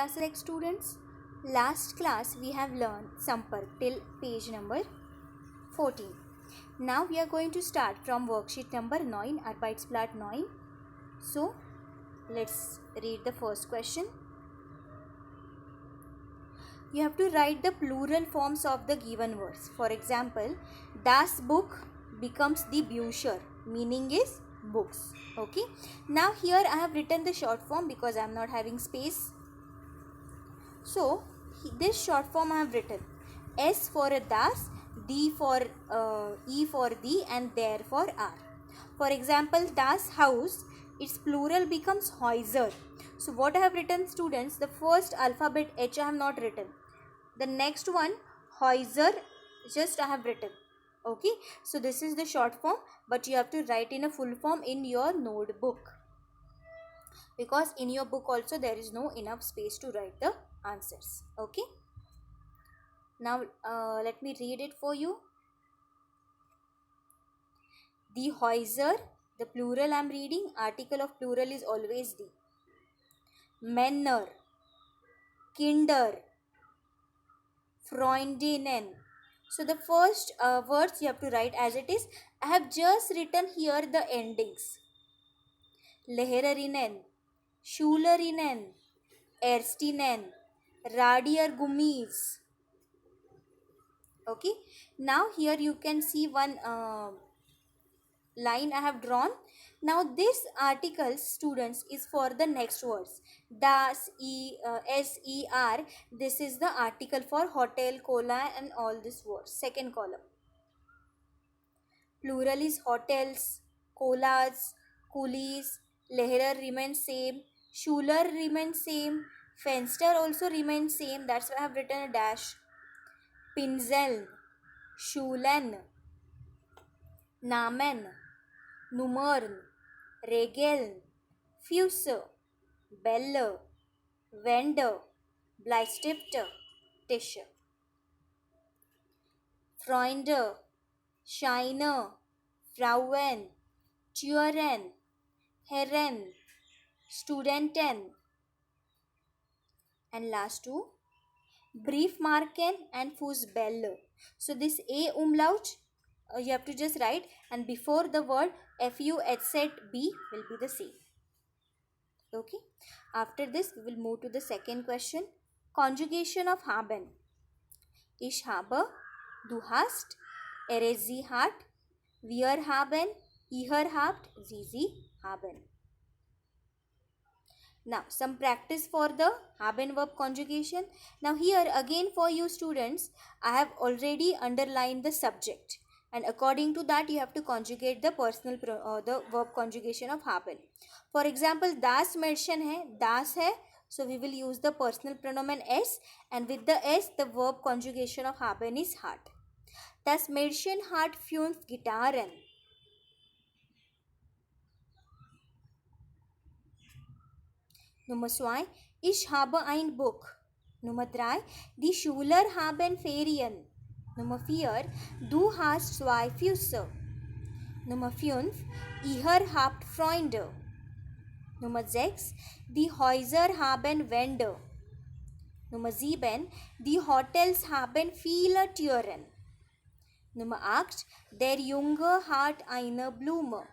Select students. Last class we have learned Sampark till page number 14. Now we are going to start from worksheet number 9, Arbeitsblatt 9. So let's read the first question. You have to write the plural forms of the given words. For example, das book becomes the Bücher. Meaning is books. Okay. Now here I have written the short form because I am not having space. So this short form I have written S for das, D for E for the, and there for are. For example, das house, its plural becomes Häuser. So what I have written, students, the first alphabet H I have not written. The next one Häuser just I have written. Okay, so this is the short form, but you have to write in a full form in your notebook, because in your book also there is no enough space to write the answers. Okay, now let me read it for you. The Häuser, the plural I am reading, article of plural is always the. Männer, Kinder, Freundinnen. So the first words you have to write as it is. I have just written here the endings. Lehrerinnen, Schülerinnen, Ärztinnen, Radiergummis. Okay, now here you can see one line I have drawn. Now this article, students, is for the next words. Das, S-E-R. This is the article for hotel, cola and all these words. Second column. Plural is hotels, colas, coolies. Lehrer remains same. Schuler remains same. Fenster also remains same. That's why I have written a dash. Pinseln, Schulen, Namen, Nummern, Regeln, Füße, Bälle, Wände, Bleistifte, Tische. Freunde, Scheine, Frauen, Türen, Herren, Studenten. And last two, Briefmarken and Fußbälle. So this A umlaut you have to just write, and before the word FUHZB will be the same. Okay. After this we will move to the second question. Conjugation of haben. Ich habe, du hast, sie hat, wir haben, ihr habt, sie haben. Now some practice for the haben verb conjugation. Now here again for you students, I have already underlined the subject, and according to that you have to conjugate the the verb conjugation of haben. For example, das Mädchen hai, das hai, so we will use the personal pronoun s, and with the s the verb conjugation of haben is hat. Das Mädchen hat 5 Gitarren. Nummer 2, ich habe ein Buch. Nummer 3, die Schüler haben Ferien. Nummer 4, du hast 2 Füße. Nummer 5, ihr habt Freunde. Nummer 6, die Häuser haben Wände. Nummer 7, die Hotels haben viele Türen. Nummer 8, der Junge hat eine Blume.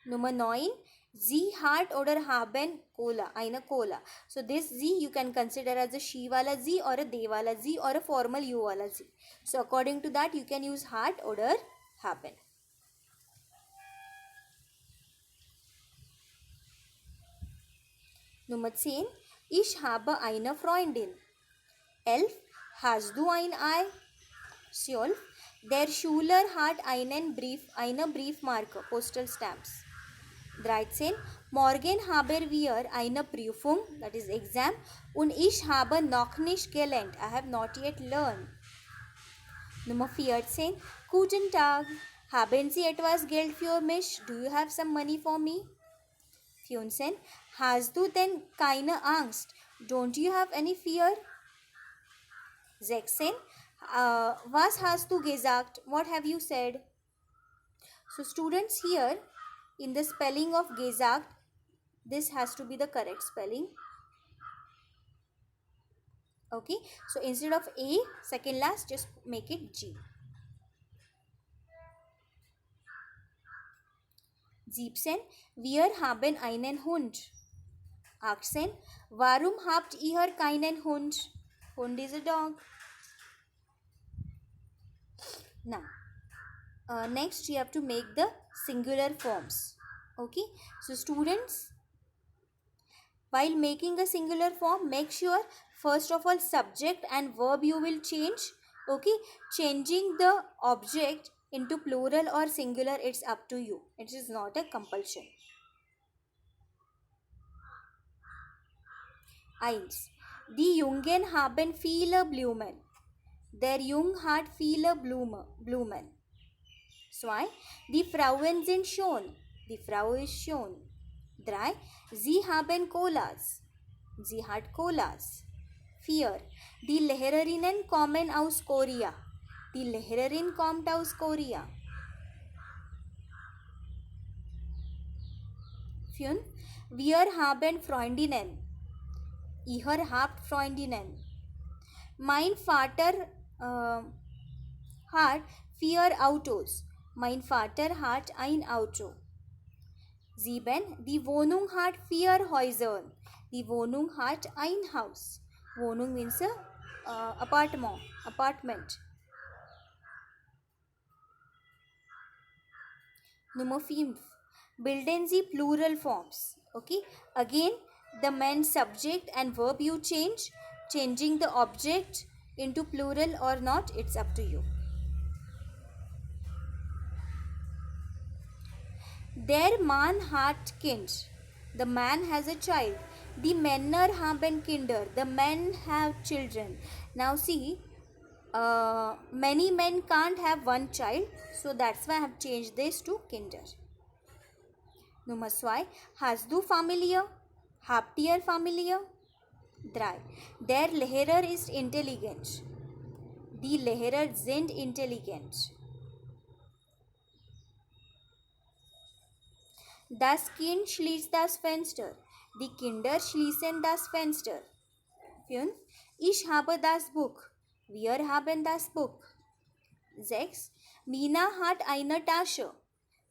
Nummer 9, sie hat oder haben Cola, eine Cola. So this sie you can consider as a she wala sie or a they wala sie or a formal you wala sie. So according to that you can use hat or haben. Nummer 10, ich habe eine Freundin. 11, hast du ein Ei? 12, der Schüler hat eine Briefmarke, postal stamps. 13, morgen haben wir eine Prüfung, that is exam, und ich habe noch nicht gelernt, I have not yet learned. Nummer 14, guten Tag, haben Sie etwas Geld für mich? Do you have some money for me? 15, hast du denn keine Angst? Don't you have any fear? 16, was hast du gesagt? What have you said? So students, here in the spelling of gesagt, this has to be the correct spelling. Okay, so instead of A, second last, just make it G. 17. Wir haben einen Hund. 18. Warum habt ihr keinen Hund? Hund is a dog. Now, next you have to make the singular forms. Okay, so students, while making a singular form, make sure first of all subject and verb you will change. Okay, changing the object into plural or singular, it's up to you. It is not a compulsion. 1. Die Jungen haben viele Blumen. Der Jung hat viele Blumen. 2. Die Frauen sind schön. Die Frau ist schön. 3. Sie haben Colas. Sie hat Colas. 4. Die Lehrerinnen kommen aus Korea. Die Lehrerin kommt aus Korea. 5. Wir haben Freundinnen. Ihr habt Freundinnen. Mein Vater hat 4 Autos. Mein Vater hat ein Auto. 7. Die Wohnung hat 4 Häuser. Die Wohnung hat ein Haus. Wohnung means apartment. Nummer 5. Bilden Sie plural forms. Okay. Again, the main subject and verb you change. Changing the object into plural or not, it's up to you. Der Mann hat Kind. The man has a child. Die Männer haben Kinder. The men have children. Now see, many men can't have one child. So that's why I have changed this to Kinder. Nummer 2. Hast du Familie? Habt ihr Familie? 3. Der Lehrer ist intelligent. Die Lehrer sind intelligent. Das Kind schließt das Fenster. Die Kinder schließen das Fenster. 5. Ich habe das Buch. Wir haben das Buch. 6. Mina hat eine Tasche.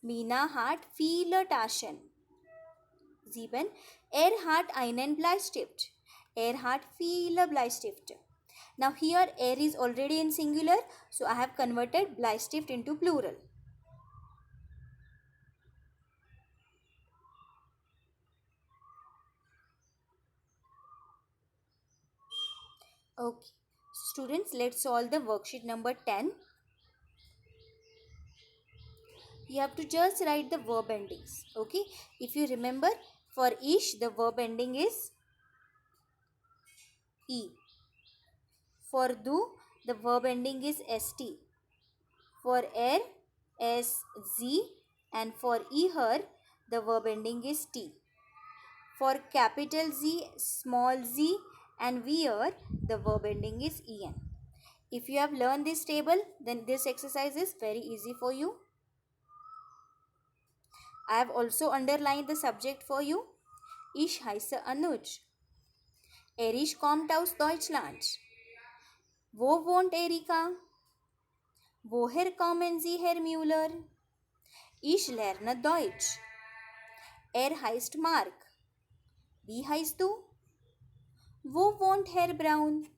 Mina hat viele Taschen. 7. Er hat einen Bleistift. Er hat viele Bleistifte. Now here er is already in singular, so I have converted Bleistift into plural. Okay, students, let's solve the worksheet number 10. You have to just write the verb endings. Okay, if you remember, for ish the verb ending is E. For do the verb ending is st. For er, sz, and for her the verb ending is t. For capital Z, small z, and wear the verb ending is en. If you have learned this table, then this exercise is very easy for you. I have also underlined the subject for you. Ich heiße Anuj. Erich kommt aus Deutschland. Wo wohnt Erika? Woher kommen Sie, Herr Müller? Ich lerne Deutsch. Heißt Mark. Wie heißt du? Wo wohnt Herr Braun?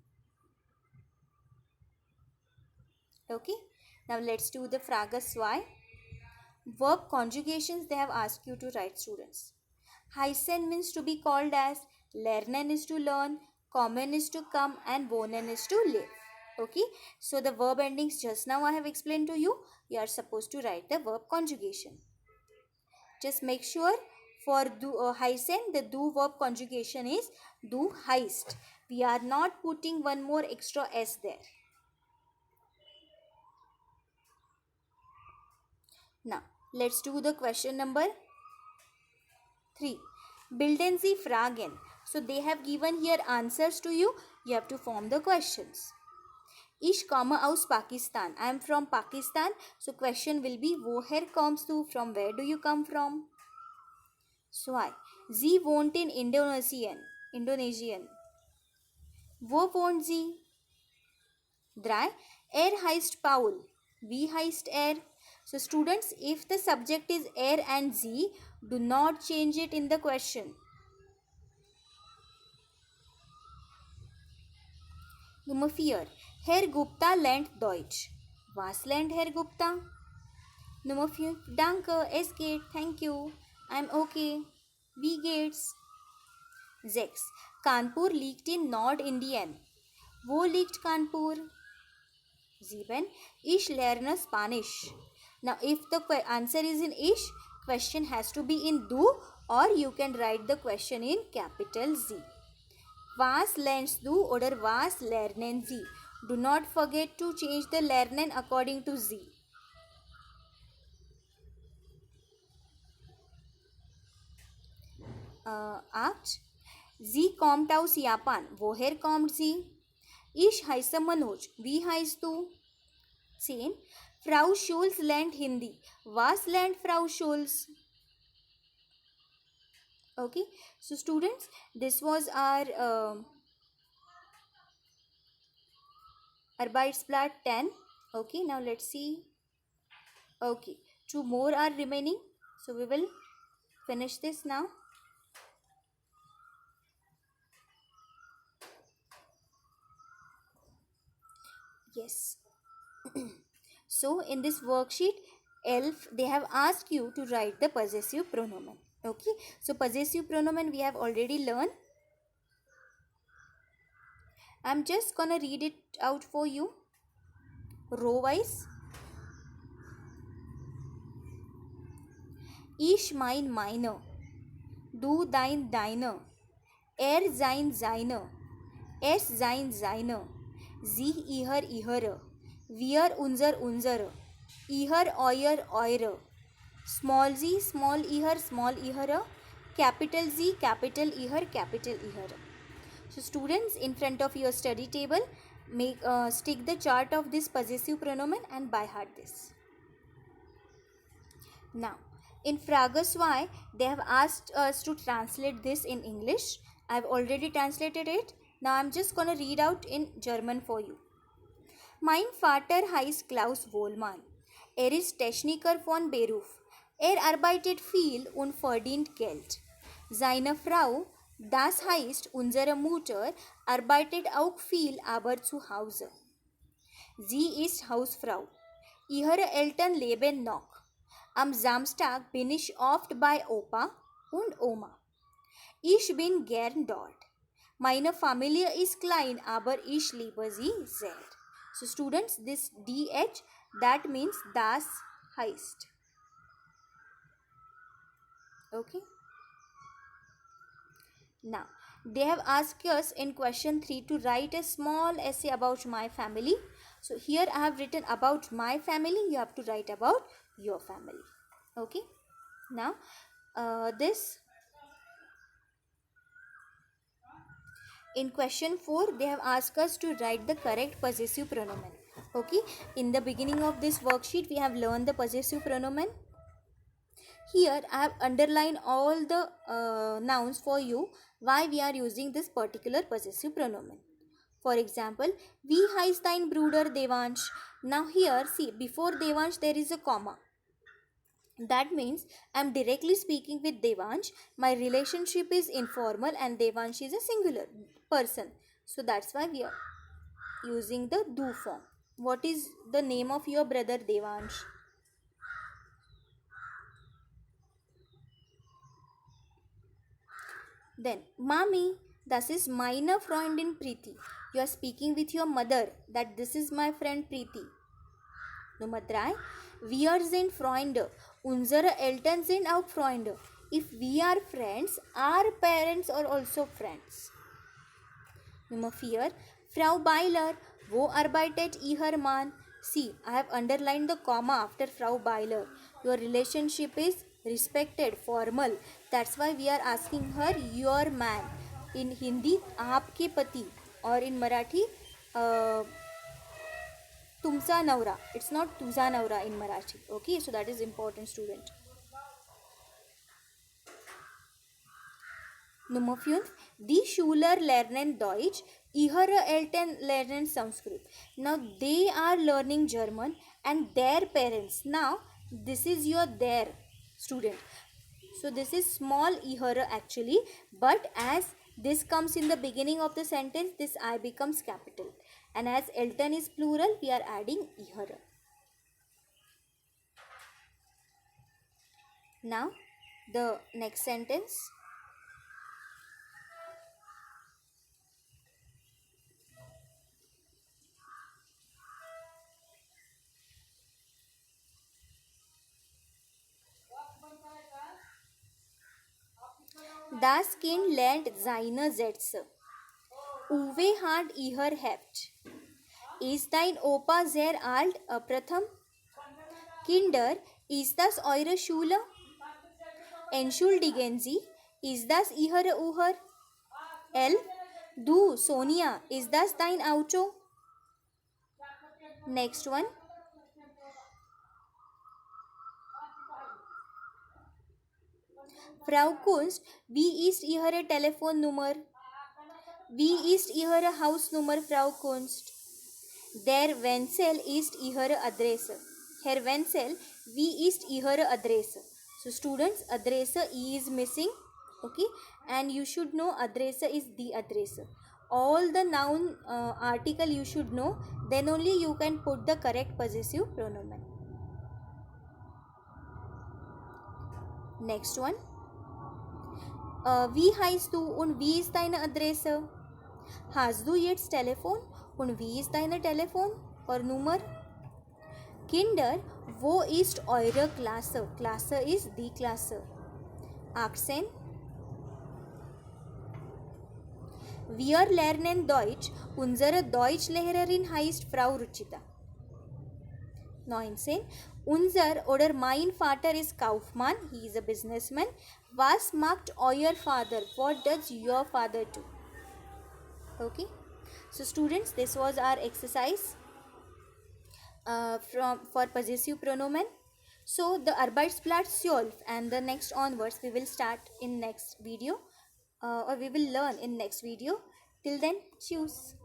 Okay, now let's do the Frage 2. Verb conjugations they have asked you to write, students. Heißen means to be called as, lernen is to learn, kommen is to come, and wohnen is to live. Okay, so the verb endings just now I have explained to you. You are supposed to write the verb conjugation. Just make sure for do heißen, the do verb conjugation is do heist. We are not putting one more extra s there. Now, let's do the question number 3. Bilden Sie Fragen. So, they have given here answers to you. You have to form the questions. Ich komme aus Pakistan. I am from Pakistan. So, question will be, woher kommst du? From where do you come from? Swai. Sie wohnt in Indonesian. Wo wohnt sie? 3. Er heißt Paul. Wie heißt er? So students, if the subject is er and sie, do not change it in the question. Nummer 4. Herr Gupta lernt Deutsch. Was lernt Herr Gupta? Nummer 5. Danke, es geht, thank you, I'm okay. Wie geht's? 6. Kanpur liegt in Nordindien. Wo liegt Kanpur? 7. Ich lerne Spanish. Now if the answer is in ich, question has to be in du, or you can write the question in capital Z. Was lernst du oder was lernen Sie? Do not forget to change the lernen according to Z. 8. Sie kommt aus Japan. Woher kommt sie? Ich heiße Manoj. Wie heißt du? 10. Frau Schulz lernt Hindi. Was lernt Frau Schulz? Okay, so students, this was our Arbeitsblatt 10. Okay, now let's see. Okay, 2 more are remaining, so we will finish this now. Yes. So in this worksheet, ELF, they have asked you to write the possessive pronoun. Okay, so possessive pronoun we have already learned. I'm just gonna read it out for you row wise. Ich mein meine, du dein deine, er sein seine, es sein seine, sie ihre, wir unser unsere, ihr euer eure, small z small ihre, capital Z capital ihre. So students, in front of your study table, make stick the chart of this possessive pronoun and by heart this. Now in Frage 2, they have asked us to translate this in English. I've already translated it. Now I'm just gonna read out in German for you. Mein Vater heißt Klaus Wohlmann. Er ist Techniker von Beruf. Er arbeitet viel und verdient Geld. Seine Frau, das heißt unsere Mutter, arbeitet auch viel, aber zu Hause. Sie ist Hausfrau. Ihre Eltern leben noch. Am Samstag bin ich oft bei Opa und Oma. Ich bin gern dort. Meine Familie ist klein, aber ich liebe sie sehr. So students, this DH, that means das heißt. Okay. Now, they have asked us in question 3 to write a small essay about my family. So here I have written about my family. You have to write about your family. Okay. Now, this in question 4, they have asked us to write the correct possessive pronoun. Okay. In the beginning of this worksheet, we have learned the possessive pronoun. Here I have underlined all the nouns for you why we are using this particular possessive pronoun. For example, wie heißt dein Bruder Devansh? Now here see, before Devansh there is a comma. That means I am directly speaking with Devansh. My relationship is informal and Devansh is a singular person. So that's why we are using the do form. What is the name of your brother Devansh? Then, Mami, das ist meine Freundin Preeti. You are speaking with your mother that this is my friend Preeti. Nummer 3. Wir sind Freunde. Unsere Eltern sind auch Freunde. If we are friends, our parents are also friends. Nummer 4. Frau Beiler, wo arbeitet Ihr Mann? See, I have underlined the comma after Frau Beiler. Your relationship is respected, formal. That's why we are asking her your man. In Hindi, आपके पति. Or in Marathi, तुमचा नवरा. It's not तुझा नवरा in Marathi. Okay, so that is important, student. Nummer 5, die Schüler lernen Deutsch, ihre Eltern lernen Sanskrit. Now they are learning German and their parents. Now this is your their student. So this is small ihara actually, but as this comes in the beginning of the sentence, this I becomes capital. And as Elton is plural, we are adding ihara. Now the next sentence. Das Kind lernt seine Sätze. Uwe hat ihr Heft. Ist dein Opa sehr alt, Pratham? Kinder, ist das eure Schule? Entschuldigen Sie, ist das Ihre Uhr? L. Du, Sonia, ist das dein Auto? Next one. Frau Kunst, wie ist Ihre Telefonnummer? Wie ist Ihre Hausnummer, Frau Kunst? Der Wenzel ist Ihre Adresse. Herr Wenzel, wie ist Ihre Adresse? So students, Adresse is missing. Okay, and you should know Adresse is the address. All the noun article you should know, then only you can put the correct possessive pronoun. Next one. Wie heißt du und wie ist deine Adresse? Hast du jetzt Telefon und wie ist deine Telefon or Nummer? Kinder, wo ist eure Klasse? Klasse ist die Klasse. Akzent. Wir lernen Deutsch. Unsere Deutschlehrerin heißt Frau Ruchita. 19. Unser oder mein Vater ist Kaufmann. He is a businessman. Was macht euer Father? What does your father do? Okay. So students, this was our exercise for possessive pronoun. So the Arbeitsplatz solve and the next onwards we will start in next video or we will learn in next video. Till then, choose.